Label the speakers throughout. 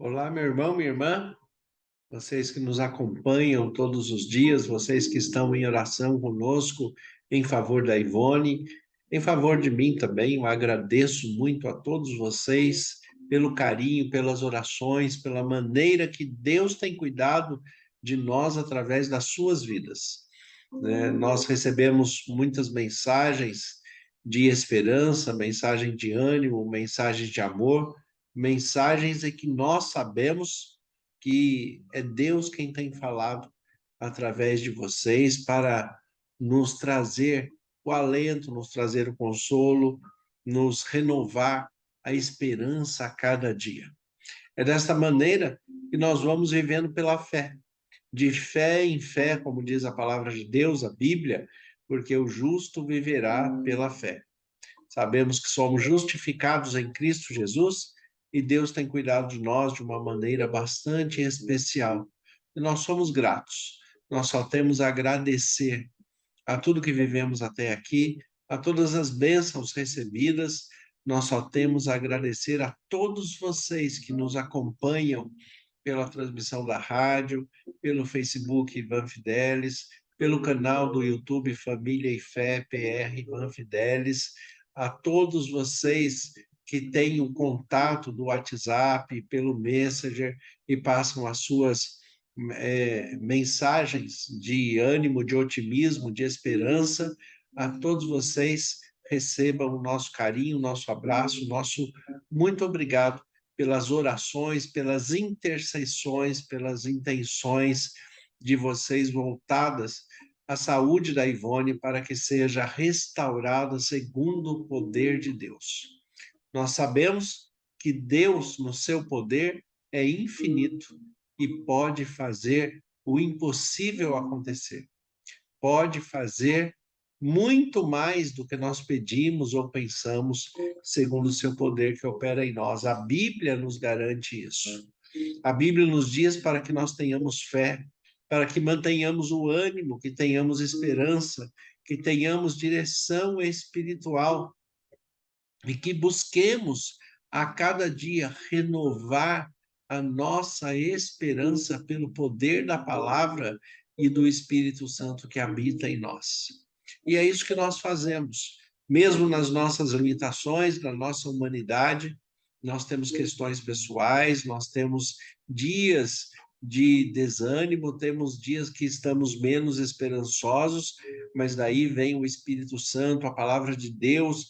Speaker 1: Olá, meu irmão, minha irmã, vocês que nos acompanham todos os dias, vocês que estão em oração conosco em favor da Ivone, em favor de mim também. Eu agradeço muito a todos vocês pelo carinho, pelas orações, pela maneira que Deus tem cuidado de nós através das suas vidas, né? Nós recebemos muitas mensagens de esperança, mensagem de ânimo, mensagens de amor, mensagens em que nós sabemos que é Deus quem tem falado através de vocês para nos trazer o alento, nos trazer o consolo, nos renovar a esperança a cada dia. É desta maneira que nós vamos vivendo pela fé, de fé em fé, como diz a palavra de Deus, a Bíblia, porque o justo viverá pela fé. Sabemos que somos justificados em Cristo Jesus e Deus tem cuidado de nós de uma maneira bastante especial. E nós somos gratos. Nós só temos a agradecer a tudo que vivemos até aqui, a todas as bênçãos recebidas. Nós só temos a agradecer a todos vocês que nos acompanham pela transmissão da rádio, pelo Facebook Ivan Fidelis, pelo canal do YouTube Família e Fé PR Ivan Fidelis, a todos vocês que têm o contato do WhatsApp, pelo Messenger e passam as suas mensagens de ânimo, de otimismo, de esperança, a todos vocês recebam o nosso carinho, o nosso abraço, o nosso muito obrigado pelas orações, pelas intercessões, pelas intenções de vocês voltadas à saúde da Ivone para que seja restaurada segundo o poder de Deus. Nós sabemos que Deus, no seu poder, é infinito e pode fazer o impossível acontecer. Pode fazer muito mais do que nós pedimos ou pensamos, segundo o seu poder que opera em nós. A Bíblia nos garante isso. A Bíblia nos diz para que nós tenhamos fé, para que mantenhamos o ânimo, que tenhamos esperança, que tenhamos direção espiritual e que busquemos a cada dia renovar a nossa esperança pelo poder da palavra e do Espírito Santo que habita em nós. E é isso que nós fazemos, mesmo nas nossas limitações, na nossa humanidade, nós temos questões pessoais, nós temos dias de desânimo, temos dias que estamos menos esperançosos, mas daí vem o Espírito Santo, a palavra de Deus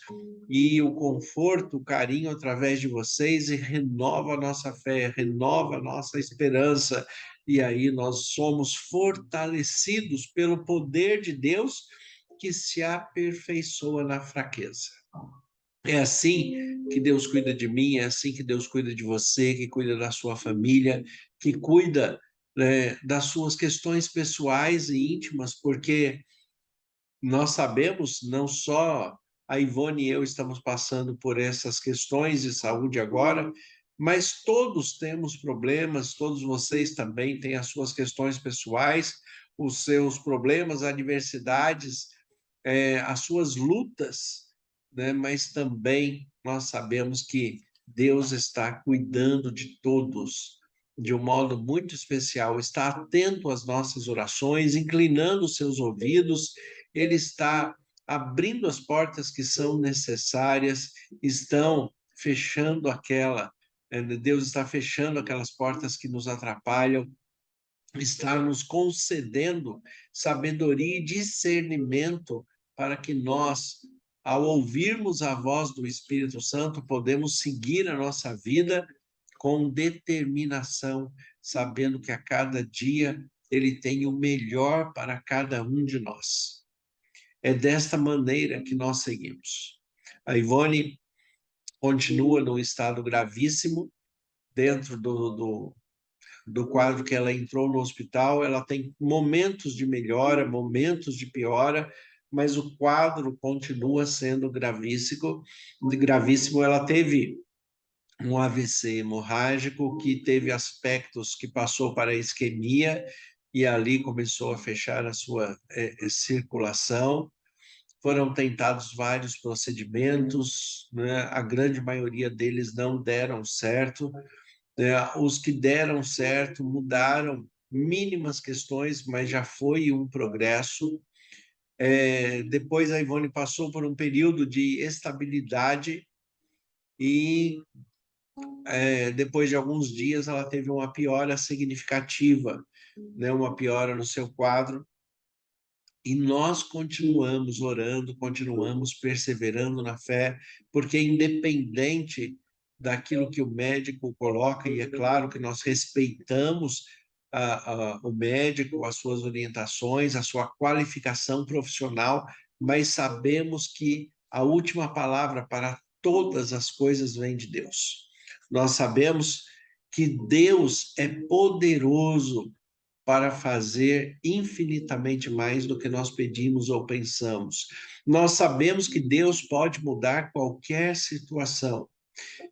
Speaker 1: e o conforto, o carinho através de vocês e renova a nossa fé, renova a nossa esperança. E aí nós somos fortalecidos pelo poder de Deus que se aperfeiçoa na fraqueza. É assim que Deus cuida de mim, é assim que Deus cuida de você, que cuida da sua família, que cuida, né, das suas questões pessoais e íntimas, porque nós sabemos, não só a Ivone e eu estamos passando por essas questões de saúde agora, mas todos temos problemas, todos vocês também têm as suas questões pessoais, os seus problemas, adversidades, as suas lutas, né? Mas também nós sabemos que Deus está cuidando de todos de um modo muito especial, está atento às nossas orações, inclinando os seus ouvidos, ele está abrindo as portas que são necessárias, estão fechando Deus está fechando aquelas portas que nos atrapalham, está nos concedendo sabedoria e discernimento para que nós, ao ouvirmos a voz do Espírito Santo, podemos seguir a nossa vida com determinação, sabendo que a cada dia ele tem o melhor para cada um de nós. É desta maneira que nós seguimos. A Ivone continua num estado gravíssimo, dentro do quadro que ela entrou no hospital, ela tem momentos de melhora, momentos de piora, mas o quadro continua sendo gravíssimo. Gravíssimo, ela teve um AVC hemorrágico que teve aspectos que passou para a isquemia e ali começou a fechar a sua circulação. Foram tentados vários procedimentos, né? A grande maioria deles não deram certo. Os que deram certo mudaram mínimas questões, mas já foi um progresso. Depois a Ivone passou por um período de estabilidade e depois de alguns dias ela teve uma piora significativa, né? Uma piora no seu quadro. E nós continuamos orando, continuamos perseverando na fé, porque independente daquilo que o médico coloca, e é claro que nós respeitamos o médico, as suas orientações, a sua qualificação profissional, mas sabemos que a última palavra para todas as coisas vem de Deus. Nós sabemos que Deus é poderoso para fazer infinitamente mais do que nós pedimos ou pensamos. Nós sabemos que Deus pode mudar qualquer situação.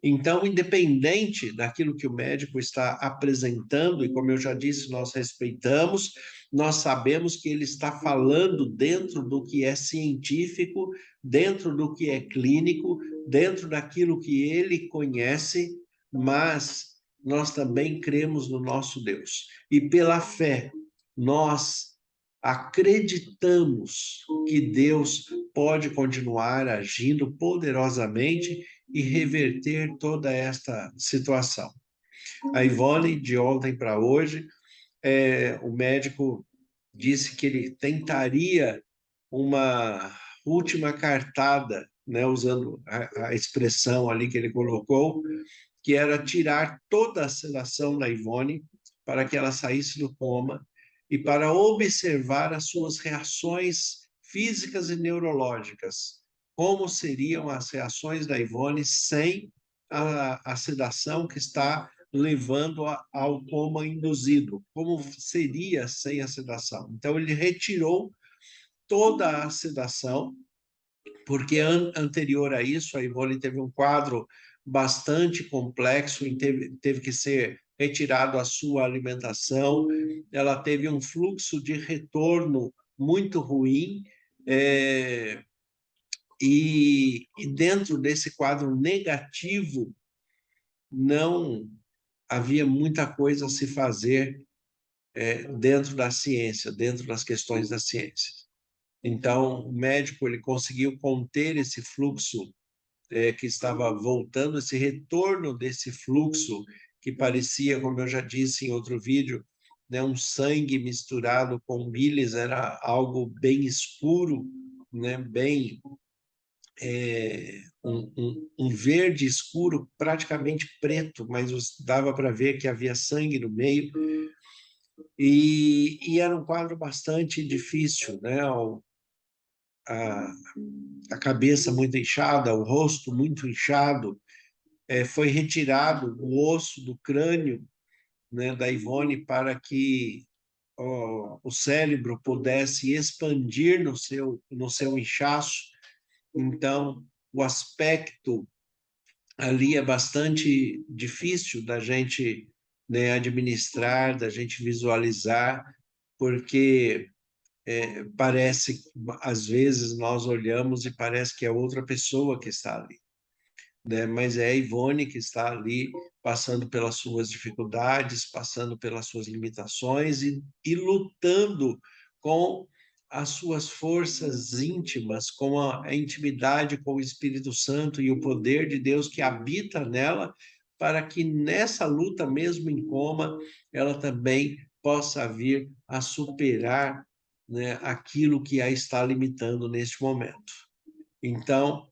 Speaker 1: Então, independente daquilo que o médico está apresentando, e como eu já disse, nós respeitamos, nós sabemos que ele está falando dentro do que é científico, dentro do que é clínico, dentro daquilo que ele conhece, mas nós também cremos no nosso Deus. E pela fé, nós acreditamos que Deus pode continuar agindo poderosamente e reverter toda esta situação. A Ivone, de ontem para hoje, o médico disse que ele tentaria uma última cartada, né, usando a expressão ali que ele colocou, que era tirar toda a sedação da Ivone para que ela saísse do coma e para observar as suas reações físicas e neurológicas, como seriam as reações da Ivone sem a sedação que está levando ao coma induzido, como seria sem a sedação. Então, ele retirou toda a sedação, porque anterior a isso, a Ivone teve um quadro bastante complexo e teve que ser retirado a sua alimentação, ela teve um fluxo de retorno muito ruim, e dentro desse quadro negativo, não havia muita coisa a se fazer dentro da ciência, dentro das questões da ciência. Então, o médico ele conseguiu conter esse fluxo que estava voltando, esse retorno desse fluxo que parecia, como eu já disse em outro vídeo, né, um sangue misturado com bilis, era algo bem escuro, né, bem um verde escuro, praticamente preto, mas dava para ver que havia sangue no meio. E era um quadro bastante difícil, né? A cabeça muito inchada, o rosto muito inchado, foi retirado o osso do crânio, né, da Ivone para que o cérebro pudesse expandir no seu inchaço. Então, o aspecto ali é bastante difícil da gente, né, administrar, da gente visualizar, porque parece, às vezes, nós olhamos e parece que é outra pessoa que está ali, né? Mas é a Ivone que está ali passando pelas suas dificuldades, passando pelas suas limitações e lutando com as suas forças íntimas, com a intimidade com o Espírito Santo e o poder de Deus que habita nela, para que nessa luta, mesmo em coma, ela também possa vir a superar, né, aquilo que a está limitando neste momento. Então,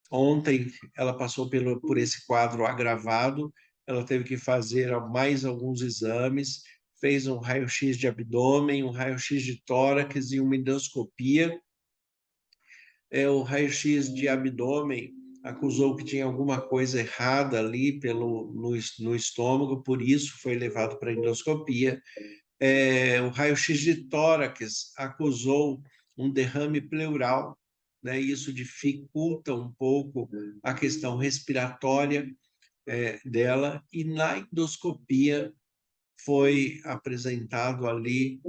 Speaker 1: ontem ela passou por esse quadro agravado, ela teve que fazer mais alguns exames, fez um raio-x de abdômen, um raio-x de tórax e uma endoscopia. O raio-x de abdômen acusou que tinha alguma coisa errada ali no estômago, por isso foi levado para a endoscopia. O raio-x de tórax acusou um derrame pleural, né? Isso dificulta um pouco a questão respiratória dela, e na endoscopia foi apresentado ali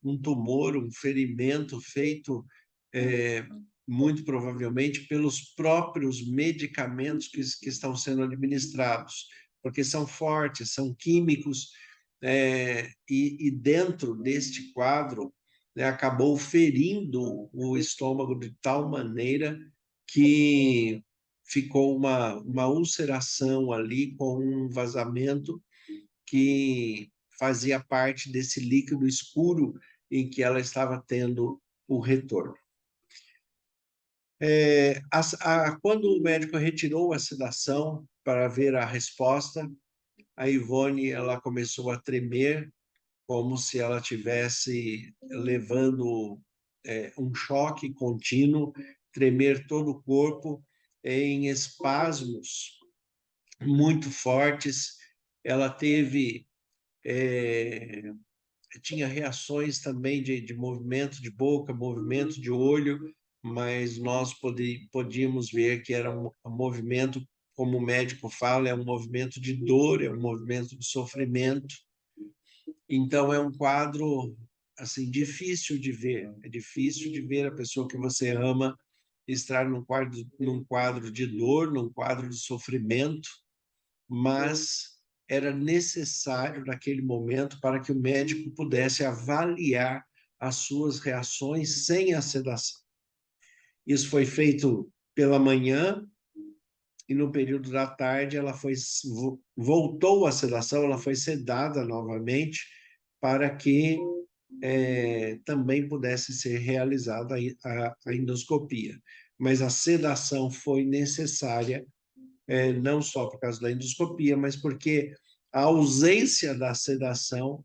Speaker 1: um tumor, um ferimento feito muito provavelmente pelos próprios medicamentos que estão sendo administrados, porque são fortes, são químicos, e dentro deste quadro, né, acabou ferindo o estômago de tal maneira que ficou uma ulceração ali com um vazamento que fazia parte desse líquido escuro em que ela estava tendo o retorno. Quando o médico retirou a sedação para ver a resposta, a Ivone ela começou a tremer como se ela tivesse levando um choque contínuo, tremer todo o corpo em espasmos muito fortes. Ela tinha reações também de movimento de boca, movimento de olho, mas nós podíamos ver que era um movimento, como o médico fala, é um movimento de dor, é um movimento de sofrimento. Então, é um quadro assim difícil de ver. É difícil de ver a pessoa que você ama estar num quadro de dor, num quadro de sofrimento, mas era necessário naquele momento para que o médico pudesse avaliar as suas reações sem a sedação. Isso foi feito pela manhã e no período da tarde ela voltou à sedação, ela foi sedada novamente para que também pudesse ser realizada a endoscopia. Mas a sedação foi necessária, não só por causa da endoscopia, mas porque a ausência da sedação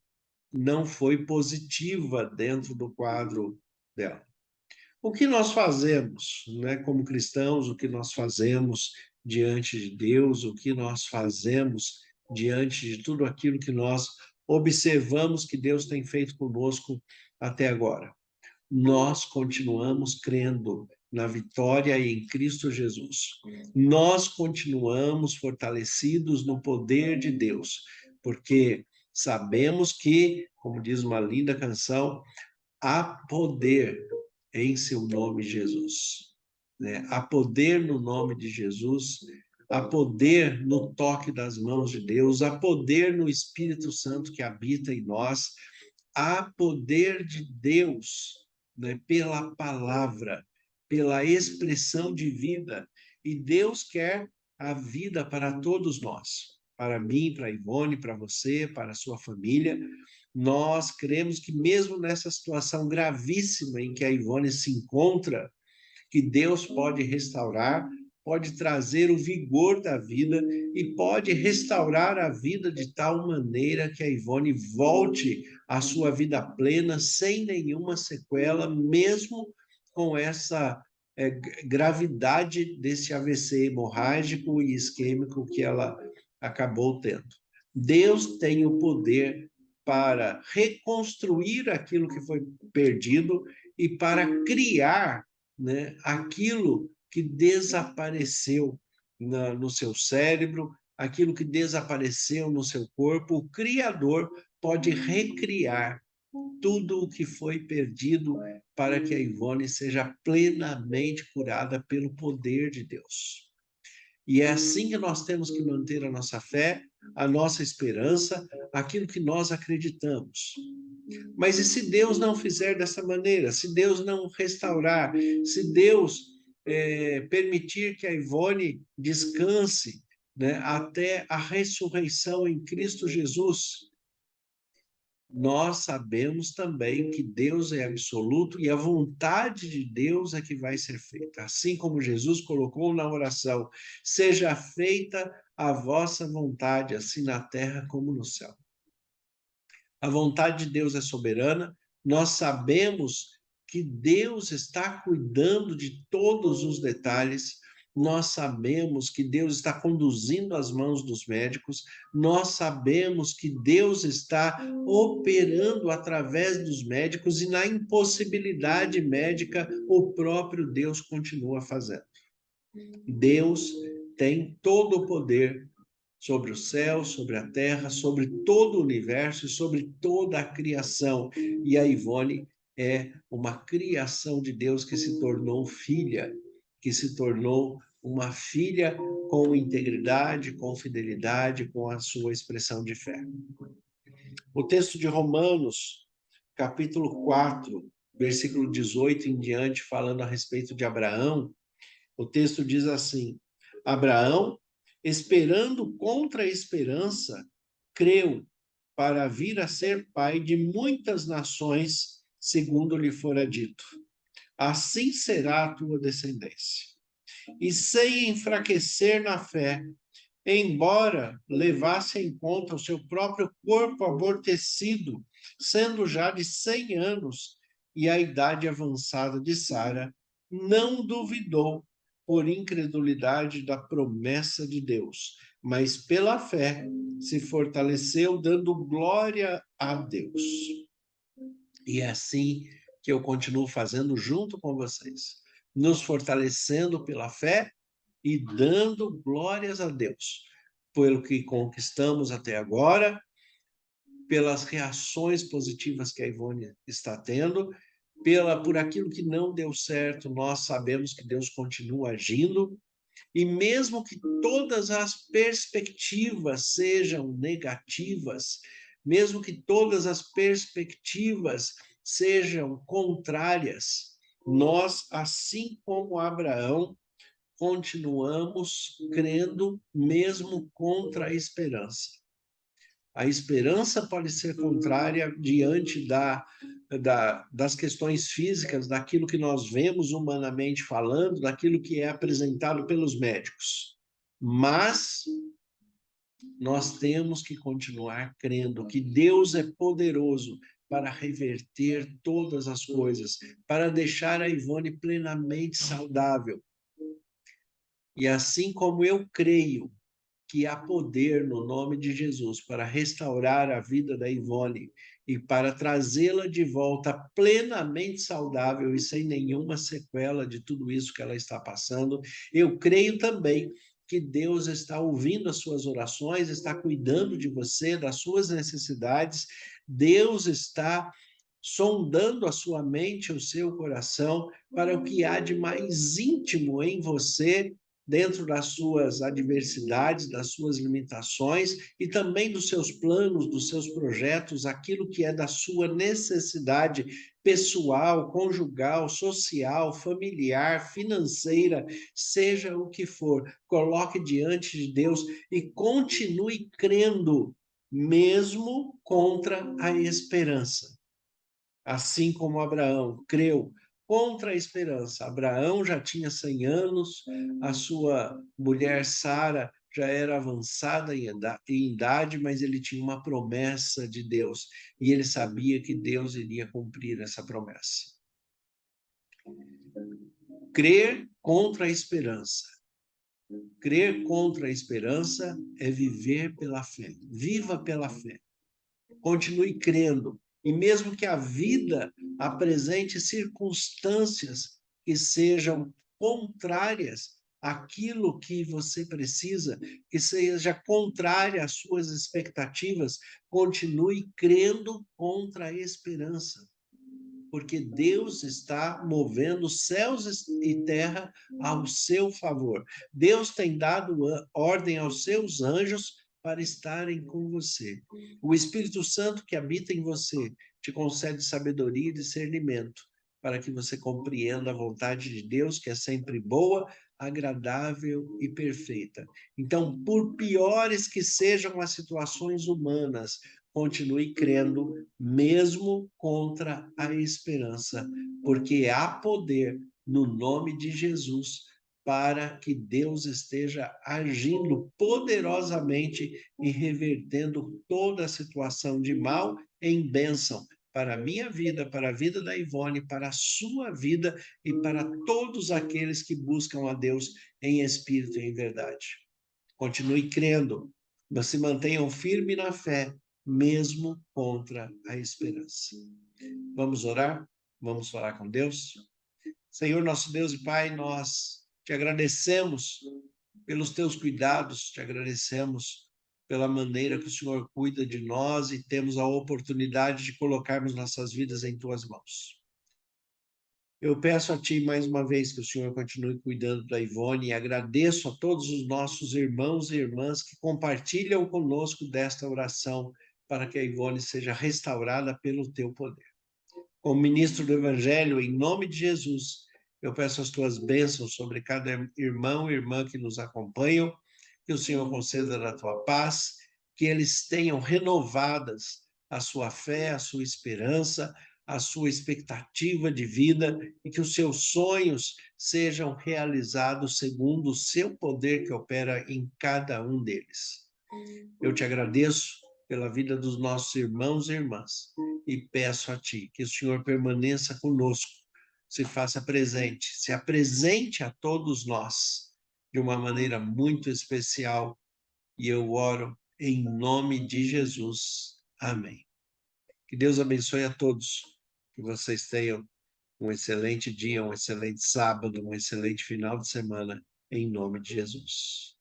Speaker 1: não foi positiva dentro do quadro dela. O que nós fazemos, né, como cristãos, o que nós fazemos diante de Deus, o que nós fazemos diante de tudo aquilo que nós observamos que Deus tem feito conosco até agora? Nós continuamos crendo na vitória em Cristo Jesus. Nós continuamos fortalecidos no poder de Deus, porque sabemos que, como diz uma linda canção, há poder em seu nome, Jesus. Né? Há poder no nome de Jesus, há poder no toque das mãos de Deus, há poder no Espírito Santo que habita em nós, há poder de Deus, né, pela palavra, pela expressão de vida. E Deus quer a vida para todos nós, para mim, para a Ivone, para você, para a sua família. Nós cremos que mesmo nessa situação gravíssima em que a Ivone se encontra, que Deus pode restaurar, pode trazer o vigor da vida e pode restaurar a vida de tal maneira que a Ivone volte à sua vida plena, sem nenhuma sequela, mesmo com essa gravidade desse AVC hemorrágico e isquêmico que ela acabou tendo. Deus tem o poder para reconstruir aquilo que foi perdido e para criar, né, aquilo que desapareceu no seu cérebro, aquilo que desapareceu no seu corpo. O Criador pode recriar tudo o que foi perdido para que a Ivone seja plenamente curada pelo poder de Deus. E é assim que nós temos que manter a nossa fé, a nossa esperança, aquilo que nós acreditamos. Mas e se Deus não fizer dessa maneira? Se Deus não restaurar? Se Deus permitir que a Ivone descanse, né, até a ressurreição em Cristo Jesus? Nós sabemos também que Deus é absoluto e a vontade de Deus é que vai ser feita. Assim como Jesus colocou na oração: seja feita a vossa vontade, assim na terra como no céu. A vontade de Deus é soberana, nós sabemos que Deus está cuidando de todos os detalhes, nós sabemos que Deus está conduzindo as mãos dos médicos, nós sabemos que Deus está operando através dos médicos e na impossibilidade médica, o próprio Deus continua fazendo. Deus tem todo o poder sobre o céu, sobre a terra, sobre todo o universo e sobre toda a criação. E a Ivone é uma criação de Deus que se tornou filha, que se tornou uma filha com integridade, com fidelidade, com a sua expressão de fé. O texto de Romanos, capítulo 4, versículo 18 em diante, falando a respeito de Abraão, o texto diz assim: Abraão, esperando contra a esperança, creu para vir a ser pai de muitas nações, segundo lhe fora dito. Assim será a tua descendência. E sem enfraquecer na fé, embora levasse em conta o seu próprio corpo aborrecido, sendo já de 100 anos, e a idade avançada de Sara, não duvidou por incredulidade da promessa de Deus, mas pela fé se fortaleceu, dando glória a Deus. E é assim que eu continuo fazendo junto com vocês, nos fortalecendo pela fé e dando glórias a Deus pelo que conquistamos até agora, pelas reações positivas que a Ivone está tendo, por aquilo que não deu certo, nós sabemos que Deus continua agindo, e mesmo que todas as perspectivas sejam negativas, mesmo que todas as perspectivas sejam contrárias, nós, assim como Abraão, continuamos crendo mesmo contra a esperança. A esperança pode ser contrária diante das questões físicas, daquilo que nós vemos humanamente falando, daquilo que é apresentado pelos médicos. Mas nós temos que continuar crendo que Deus é poderoso para reverter todas as coisas, para deixar a Ivone plenamente saudável. E assim como eu creio que há poder no nome de Jesus para restaurar a vida da Ivone e para trazê-la de volta plenamente saudável e sem nenhuma sequela de tudo isso que ela está passando, eu creio também que Deus está ouvindo as suas orações, está cuidando de você, das suas necessidades, Deus está sondando a sua mente, o seu coração, para o que há de mais íntimo em você, dentro das suas adversidades, das suas limitações e também dos seus planos, dos seus projetos, aquilo que é da sua necessidade pessoal, conjugal, social, familiar, financeira, seja o que for, coloque diante de Deus e continue crendo, mesmo contra a esperança. Assim como Abraão creu contra a esperança. Abraão já tinha 100 anos, a sua mulher Sara já era avançada em idade, mas ele tinha uma promessa de Deus e ele sabia que Deus iria cumprir essa promessa. Crer contra a esperança. Crer contra a esperança é viver pela fé. Viva pela fé. Continue crendo. E mesmo que a vida apresente circunstâncias que sejam contrárias àquilo que você precisa, que seja contrária às suas expectativas, continue crendo contra a esperança. Porque Deus está movendo céus e terra ao seu favor. Deus tem dado ordem aos seus anjos para estarem com você. O Espírito Santo que habita em você te concede sabedoria e discernimento para que você compreenda a vontade de Deus, que é sempre boa, agradável e perfeita. Então, por piores que sejam as situações humanas, continue crendo, mesmo contra a esperança, porque há poder no nome de Jesus para que Deus esteja agindo poderosamente e revertendo toda a situação de mal em bênção para a minha vida, para a vida da Ivone, para a sua vida e para todos aqueles que buscam a Deus em espírito e em verdade. Continue crendo, mas se mantenham firmes na fé, mesmo contra a esperança. Vamos orar? Vamos falar com Deus? Senhor, nosso Deus e Pai, nós te agradecemos pelos teus cuidados, te agradecemos pela maneira que o Senhor cuida de nós e temos a oportunidade de colocarmos nossas vidas em tuas mãos. Eu peço a Ti mais uma vez que o Senhor continue cuidando da Ivone e agradeço a todos os nossos irmãos e irmãs que compartilham conosco desta oração para que a Ivone seja restaurada pelo Teu poder. Como ministro do Evangelho, em nome de Jesus, eu peço as Tuas bênçãos sobre cada irmão e irmã que nos acompanham, que o Senhor conceda da Tua paz, que eles tenham renovadas a sua fé, a sua esperança, a sua expectativa de vida e que os seus sonhos sejam realizados segundo o seu poder que opera em cada um deles. Eu te agradeço pela vida dos nossos irmãos e irmãs e peço a Ti que o Senhor permaneça conosco, se faça presente, se apresente a todos nós de uma maneira muito especial e eu oro em nome de Jesus. Amém. Que Deus abençoe a todos, que vocês tenham um excelente dia, um excelente sábado, um excelente final de semana, em nome de Jesus.